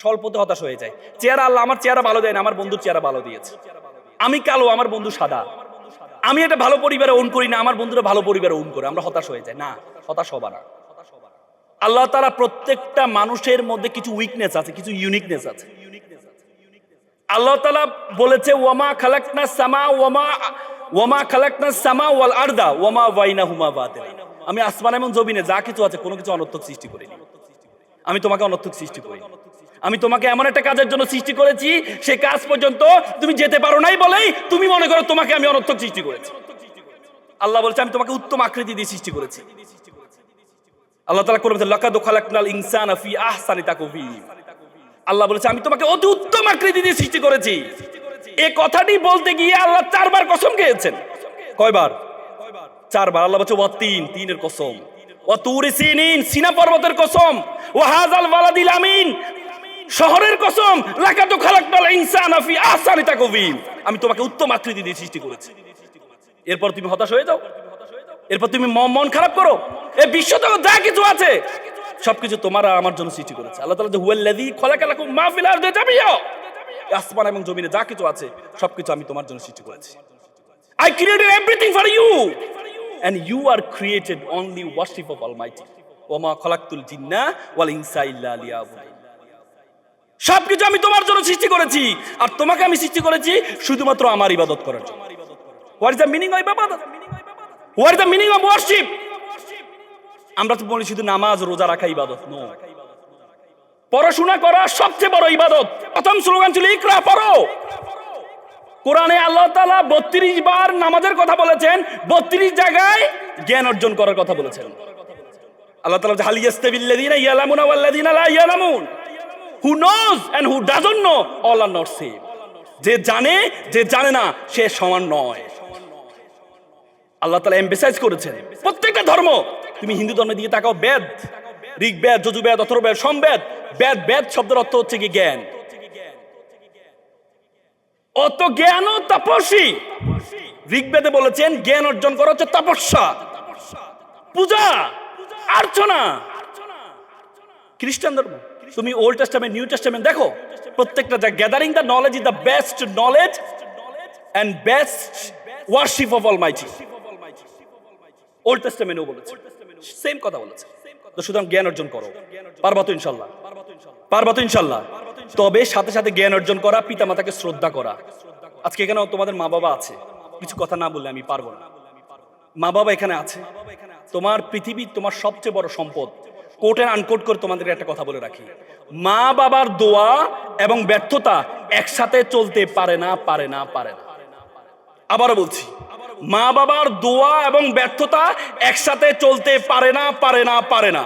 স্বল্পতে হতাশ হয়ে যায়। চেহারা আল্লাহ আমার চেহারা ভালো দেয় না, আমার বন্ধুর চেহারা ভালো দিয়েছে। আমি কালো, আমার বন্ধু সাদা। আমি একটা ভালো পরিবারে ওন করি না, আমার বন্ধুরা ভালো পরিবারে ওন করে। আমরা হতাশ হয়ে যাই না, হতাশ হবা না। আল্লাহ তাআলা প্রত্যেকটা মানুষের মধ্যে কিছু উইকনেস আছে, কিছু ইউনিকনেস আছে। আল্লাহ তাআলা বলেছে ওয়ামা খালাকনাস সামা ওয়ামা খালাকনাস সামা ওয়াল আরদা ওয়ামা বাইনাহুমা বাতিলা। আমি আসমান এবং জমিনে যা কিছু আছে কোনো কিছু অনর্থক সৃষ্টি করিনি। আমি তোমাকে অনর্থক সৃষ্টি করিনি। আমি তোমাকে এমন একটা কাজের জন্য সৃষ্টি করেছি, সেই কাজ পর্যন্ত তুমি যেতে পারো নাই বলেই তুমি মনে করো তোমাকে আমি অনর্থক সৃষ্টি করেছি। আল্লাহ বলছে আমি তোমাকে উত্তম আকৃতি দিয়ে সৃষ্টি করেছি। আল্লাহ তাআলা বলেছে লাকাদ খালাকনাল ইনসানা ফি আহসানি তাকওয়িম। আল্লাহ বলেছে আমি তোমাকে অতি উত্তম আকৃতি দিয়ে সৃষ্টি করেছি। এই কথাটি বলতে গিয়ে আল্লাহ 4 বার কসম খেয়েছেন। কয়বার? 4 বার। আল্লাহ বলেছে তিনের কসম, ওয়া তুরি সিনিন সিনা পর্বতের কসম, ওয়া হাযাল ওয়ালাদিল আমিন শহরের কসম, লাকাদ খালাকনাল ইনসানা ফি আহসানি তাকওয়িম। আমি তোমাকে উত্তম আকৃতি দিয়ে সৃষ্টি করেছি। এরপর তুমি হতাশ হয়ে যাও, এরপর তুমি মন খারাপ করো। এই বিশ্ব জগৎ যা কিছু আছে সবকিছু তোমার আর আমার জন্য সৃষ্টি করেছে। আল্লাহ তাআলা যে হুয়াল্লাযী খালাকালাকুম মা ফিল আরদি জামিয়া, আসমান এবং জমিনে যা কিছু আছে সবকিছু আমি তোমার জন্য সৃষ্টি করেছি। I created everything for you and you are created only worship of Almighty. ওমা খালাকতুল জিন্না ওয়াল ইনসা ইল্লা লিয়াবুদুন। সবকিছু আমি তোমার জন্য সৃষ্টি করেছি আর তোমাকে আমি সৃষ্টি করেছি শুধুমাত্র আমার ইবাদত করার জন্য। What is the meaning of ইবাদত? What is the meaning of worship? আমরা তো বলি শুধু নামাজ রোজা রাখা ইবাদত। নো, পড়াশোনা করা সবচেয়ে বড় ইবাদত। প্রথম স্লোগান ছিল ইকরা, পড়ো। কোরআনে আল্লাহ তাআলা 32 বার নামাজের কথা বলেছেন, 32 জায়গায় জ্ঞান অর্জন করার কথা বলেছেন। আল্লাহ তাআলা হাল ইয়াস্তাবিল্লাযিনা ইয়ালামুনা ওয়াল্লাযিনা লা ইয়ালামুন, who knows and who doesn't know all are not same. যে জানে যে জানে না সে সমান নয়। আল্লাহ তাআলা এমফাসাইজ করেছেন প্রত্যেকটা ধর্ম। তুমি হিন্দু ধর্মের দিকে তাকাও, বেদ, ঋগ্বেদ, যজুর্বেদ, অথর্ববেদ, সমবেদ। বেদ শব্দের অর্থ হচ্ছে কি জ্ঞান। অত জ্ঞান ও তপস্বী। ঋগ্বেদে বলেছেন জ্ঞান অর্জন করা হচ্ছে তপস্যা, পূজা, অর্চনা। খ্রিস্টান ধর্ম তুমি ওল্ড টেস্টামেন্ট, নিউ টেস্টামেন্ট দেখো, প্রত্যেকটা যা gathering the knowledge is the best knowledge and best worship of almighty. Old টেস্টামেন্টও বলেছে, সেম কথা বলেছে। তো সুতরাং জ্ঞান অর্জন করো, পারবা তো ইনশাল্লাহ, পারবা তো ইনশাল্লাহ। তবে সাথে সাথে জ্ঞান অর্জন করা, পিতামাতাকে শ্রদ্ধা করা। আজকে এখানে তোমাদের মা বাবা আছে, কিছু কথা না বললে আমি পারবো না। মা বাবা এখানে আছে, তোমার পৃথিবী তোমার সবচেয়ে বড় সম্পদ। কোট এন্ড আনকোট করে তোমাদের একটা কথা বলে রাখি, মা বাবার দোয়া এবং ব্যর্থতা একসাথে চলতে পারে না, পারে না, পারে না। আবারও বলছি, মা বাবার দোয়া এবং ব্যর্থতা একসাথে চলতে পারে না, পারে না, পারে না।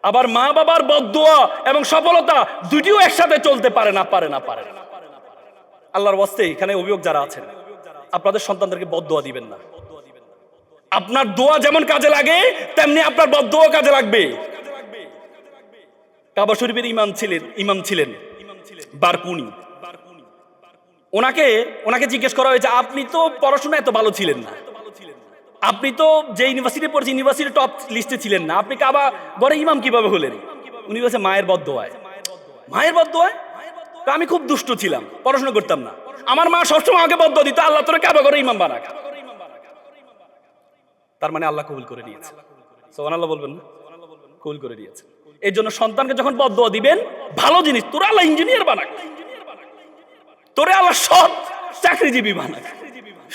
আবার মা বাবার বদদোয়া এবং সফলতা দুটিও একসাথে চলতে পারে না, পারে না, পারে না। আল্লাহর ওয়াস্তে এখানে অভিভাবক যারা আছেন, আপনাদের সন্তানদেরকে বদদোয়া দিবেন না। আপনার দোয়া যেমন কাজে লাগে তেমনি আপনার বদদোয়া কাজে লাগবে। কাবা শরীফের ইমাম ছিলেন বারকুনি। ওনাকে জিজ্ঞেস করা হয়েছে, আপনি তো পড়াশোনা এত ভালো ছিলেন না, আপনি তো যে ইউনিভার্সিটি পড়ছেন ইউনিভার্সিটি টপ লিস্টে ছিলেন না, আপনি কাবা ঘরে ইমাম কিভাবে হলেন? উনি বলছে মায়ের বদদোয়ায়। মায়ের বদদোয়ায়? আমি খুব দুষ্ট ছিলাম, পড়াশোনা করতাম না, আমার মা সবসময় আমাকে বদদোয়া দিত, আল্লাহ তোরে কাবা ঘরে ইমাম বানাক। তার মানে আল্লাহ কবুল করে নিয়েছে। সুবহানাল্লাহ বলবেন না? কবুল করে নিয়েছে। এই জন্য সন্তানকে যখন বদদোয়া দিবেন, ভালো জিনিস, তোরা আল্লাহ ইঞ্জিনিয়ার বানাক, তোরে আল্লাহ সৎ চাকরিজীবী বানাক,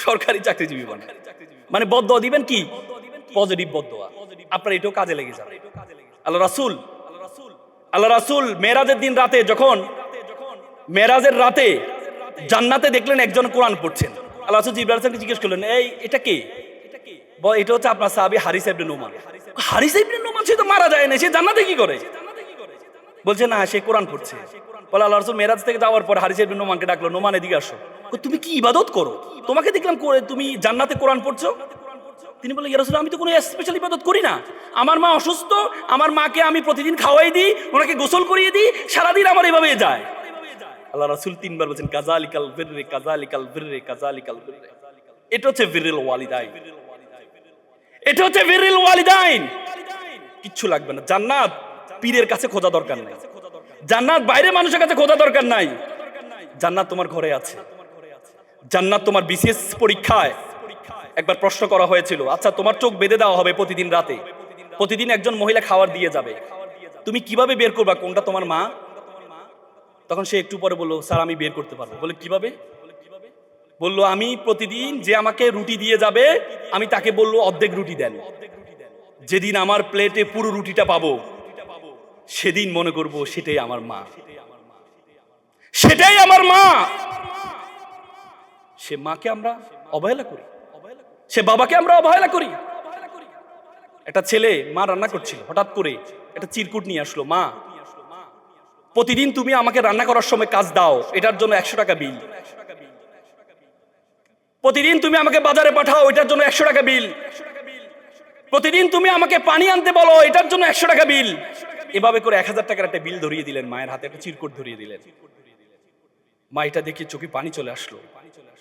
সরকারি চাকরিজীবী বানাক। মানে বদদোয়া দিবেন কি? পজিটিভ বদদোয়া। আপনার এটাও কাজে লেগে যাবে। আল্লাহ রাসূল মেরাজের দিন রাতে, যখন মেরাজের রাতে জান্নাতে দেখলেন একজন কোরআন পড়ছেন, আল্লাহ রাসূল জিবরাইল আলাইহিস সালামকে জিজ্ঞেস করলেন, এই এটা কে? এটা হচ্ছে আপনার সাহাবী হারিস ইবনে নোমান। হারিস ইবনে নোমান সে তো মারা যায় না, সে জান্নাতে কি করে? বলছে না, সে কোরআন পড়ছে। বলে আল্লাহ রাসূল মেরাজ থেকে যাওয়ার পর হারিস ইবনে নোমানকে ডাকলো, নোমান এদিকে আসো, তুমি কি ইবাদত করো? তোমাকে দেখলাম তুমি জান্নাতে কোরআন পড়ছো। তিনি বললেন, ইয়া রাসূল, আমি তো কোনো স্পেশাল ইবাদত করি না, আমার মা অসুস্থ, আমার মাকে আমি প্রতিদিন খাওয়াই দিই, ওনাকে গোসল করিয়ে দিই, সারাদিন আমার এভাবে যায়। আল্লাহ রাসূল 3 বার বলেছেন, কাযালিকাল বিররে, কাযালিকাল বিররে, কাযালিকাল বিররে। এটা হচ্ছে বিররুল ওয়ালিদাইন, এটা হচ্ছে বিররুল ওয়ালিদাইন। কিচ্ছু লাগবে না, জান্নাত পীরের কাছে খোঁজা দরকার নেই। জান্নাত বাইরে মানুষের কাছে খোঁজা দরকার নাই, জান্নাত তোমার ঘরে আছে। জান্নাত তোমার বিসিএস পরীক্ষায় একবার প্রশ্ন করা হয়েছিল, আচ্ছা তোমার চোখ বেঁধে দেওয়া হবে প্রতিদিন রাতে, প্রতিদিন একজন মহিলা খাবার দিয়ে যাবে, তুমি কিভাবে বের করবা কোনটা তোমার মা? তখন সে একটু পরে বললো, স্যার আমি বের করতে পারবো। বলে কিভাবে? বললো আমি প্রতিদিন যে আমাকে রুটি দিয়ে যাবে, আমি তাকে বললো অর্ধেক রুটি দেন, যেদিন আমার প্লেটে পুরো রুটিটা পাবো সেদিন মনে করব সেটাই আমার মা, সেটাই আমার মা। সে মাকে আমরা অবহেলা করি, সে বাবাকে আমরা অবহেলা করি। একটা ছেলে, মা রান্না করছিল, হঠাৎ করে একটা চিরকুট নিয়ে আসলো, মা প্রতিদিন তুমি আমাকে রান্না করার সময় কাজ দাও, এটার জন্য 100 টাকা বিল। প্রতিদিন তুমি আমাকে বাজারে পাঠাও, এটার জন্য 100 টাকা বিল। প্রতিদিন তুমি আমাকে পানি আনতে বলো, এটার জন্য 100 টাকা বিল। এভাবে করে 1000 টাকার একটা বিল ধরিয়ে দিলেন, মায়ের হাতে একটা চিরকুট ধরিয়ে দিলেন। মা এটা দেখে চোখে পানি চলে আসলো,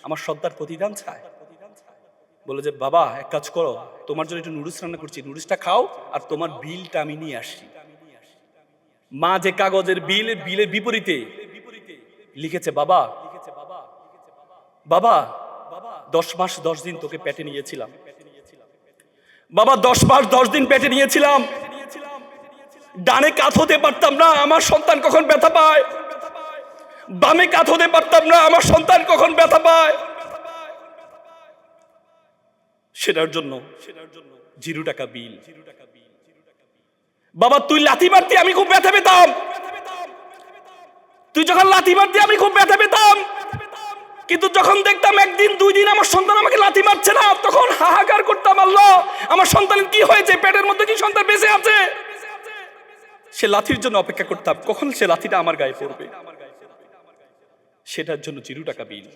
আমার সন্তান প্রতিদান চায়। বলে যে বাবা এক কাজ করো, তোমার জন্য একটু নুডলস রান্না করছি, নুডলসটা খাও আর তোমার বিলটা আমি নিয়ে আসছি। মা যে কাগজের বিলের বিপরীতে লিখেছে, বাবা বাবা 10 মাস 10 দিন তোকে পেটে নিয়েছিলাম, বাবা 10 মাস 10 দিন পেটে নিয়েছিলাম, ডানে কাত হতে পারতাম না, আমার সন্তান কখন ব্যথা পায়, বামে কাত হতে পারতাম না, আমার সন্তান কখন ব্যথা পায়। সেটার জন্য 0 টাকা বিল। বাবা তুই লাথি মারতি আমি খুব ব্যথা পেতাম, তুই যখন লাথি মারতি আমি খুব ব্যথা পেতাম, কিন্তু যখন দেখতাম একদিন 2 দিন আমার সন্তান আমাকে লাথি মারছে না, তখন হাহাকার করতাম, আল্লাহ আমার সন্তানের কি হয়েছে, পেটের মধ্যে কি সন্তান বেঁচে আছে? সে লাথির জন্য অপেক্ষা করতাম, কখন সে লাথিটা আমার গায়ে পড়বে। সেটার জন্য 0 টাকা বিল।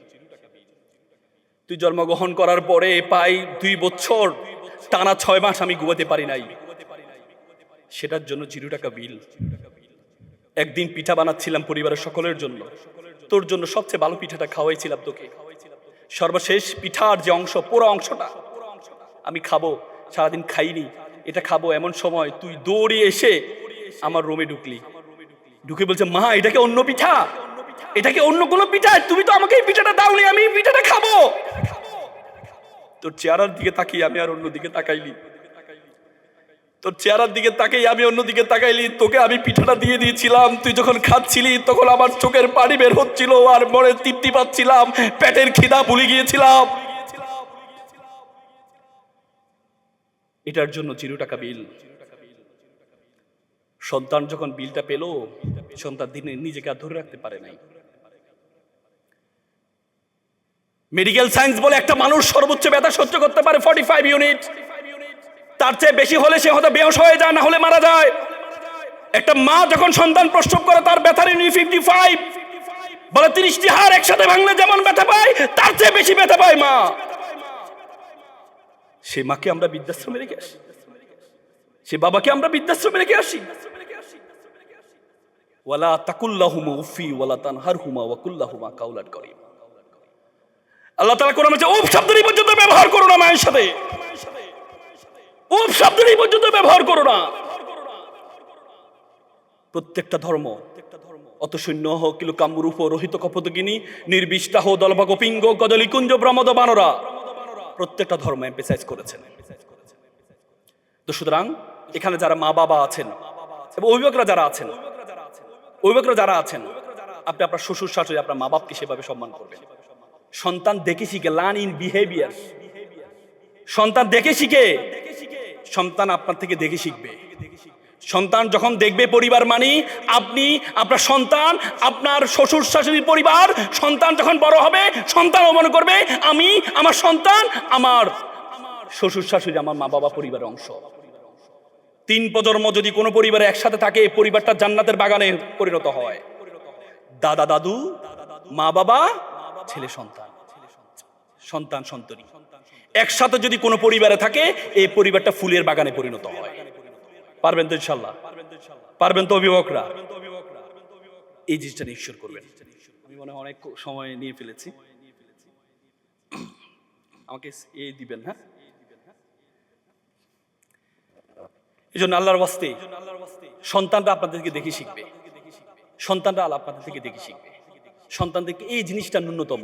তুই জন্মগ্রহণ করার পরে প্রায় 2 বছর টানা 6 মাস আমি ঘুমাতে পারি নাই, সেটার জন্য 0 টাকা বিল। একদিন পিঠা বানাচ্ছিলাম পরিবারের সকলের জন্য, তোর জন্য সবচেয়ে ভালো পিঠাটা খাওয়াইছিলাম তোকে, সর্বশেষ পিঠার যে অংশ, পুরো অংশটা আমি খাবো, সারাদিন খাইনি, এটা খাবো, এমন সময় তুই দৌড়ে এসে আমার রুমে ঢুকলি, ঢুকে বলছে মা এটাকে অন্য পিঠা, এটাকে অন্য কোনো পিঠা, তুমি তো আমাকে এই পিঠাটা দাওনি, আমি এই পিঠাটা খাবো। তোর চেহারার দিকে তাকিয়ে আমি আর অন্যদিকে তাকাইলি, তোর চেহারার দিকে তাকাই আমি অন্যদিকে তাকাইলি, তোকে আমি পিঠাটা দিয়ে দিয়েছিলাম, তুই যখন খাচ্ছিলি তখন আমার চোখের পানি বের হচ্ছিল আর মনে তৃপ্তি পাচ্ছিলাম, পেটের খিদা ভুলে গিয়েছিলাম। এটার জন্য 0 টাকা বিল। সন্তান যখন বিলটা পেল, সন্তান দিনে নিজেকে আর ধরে রাখতে পারে নাই। মেডিকেল সায়েন্স বলে একটা মানুষ সর্বোচ্চ ব্যথা সহ্য করতে পারে 45 ইউনিট, তার চেয়ে বেশি হলে সে হয়তো বেহুশ হয়ে যায়, না হলে মারা যায়। একটা মা যখন সন্তান প্রসব করে তার ব্যথার ইউনিট 55, বলে 30টি হাড় একসাথে ভাঙলে যেমন ব্যথা পায় তার চেয়ে বেশি ব্যথা পায় মা। সে মাকে আমরা বৃদ্ধাশ্রমে রেখে আসি, সে বাবাকে আমরা বৃদ্ধাশ্রমে রেখে আসি। ওয়ালা তাকুল্লাহুমা উফি ওয়ালা তানহারহুমা ওয়া কুল্লাহুমা কাওলান কারীম। আল্লাহ তাআলা কোরআনে বলেছে উফ শব্দটি পর্যন্ত ব্যবহার করো না মায়ের সাথে, উফ শব্দটি পর্যন্ত ব্যবহার করো না। প্রত্যেকটা ধর্ম অত সৈন্য হোক কিলু কাম্বুরূপ রোহিত কপতগিনী নির্বিষ্টাহ দলভা গোপিঙ্গ গজলিকুঞ্জ ব্রহ্মদ বানরা, প্রত্যেকটা ধর্ম এমফাসাইজ করেছেন। তো সুতরাং এখানে যারা মা বাবা আছেন এবং অভিভাবকরা যারা আছেন, আপনি আপনার শ্বশুর শাশুড়ি আপনার মা বাপকে সেভাবে সম্মান করবেন। সন্তান দেখে শিখে, লার্ন ইন বিহেভিয়ার। সন্তান দেখে শিখে, সন্তান আপনার থেকে দেখে শিখবে। সন্তান যখন দেখবে পরিবার মানে আপনি, আপনার সন্তান, আপনার শ্বশুর শাশুড়ির পরিবার, সন্তান যখন বড় হবে সন্তানও মনে করবে আমি, আমার সন্তান, আমার শ্বশুর শাশুড়ি আমার মা বাবা পরিবারের অংশ। 3 প্রজন্ম যদি কোনো পরিবারে একসাথে থাকে, পরিবারটা জান্নাতের বাগানে পরিণত হয়। দাদা দাদু, মা বাবা, ছেলে সন্তান, সন্তান সন্ততি একসাথে যদি কোনো পরিবারে থাকে, এই পরিবারটা ফুলের বাগানে পরিণত হয়। পারবেন তো ইনশাআল্লাহ? পারবেন তো অভিভাবকরা? এই জিনিসটা নিশ্চয় করবেন। আমি মনে হয় অনেক সময় নিয়ে ফেলেছি, আমাকে এই দিবেন। হ্যাঁ, এই জন্য আল্লাহর ওয়াস্তে সন্তানরা আপনাদেরকে দেখে শিখবে। সন্তানরা আল্লাহ আপনাদের থেকে দেখে শিখবে। সন্তানদেরকে এই জিনিসটা ন্যূনতম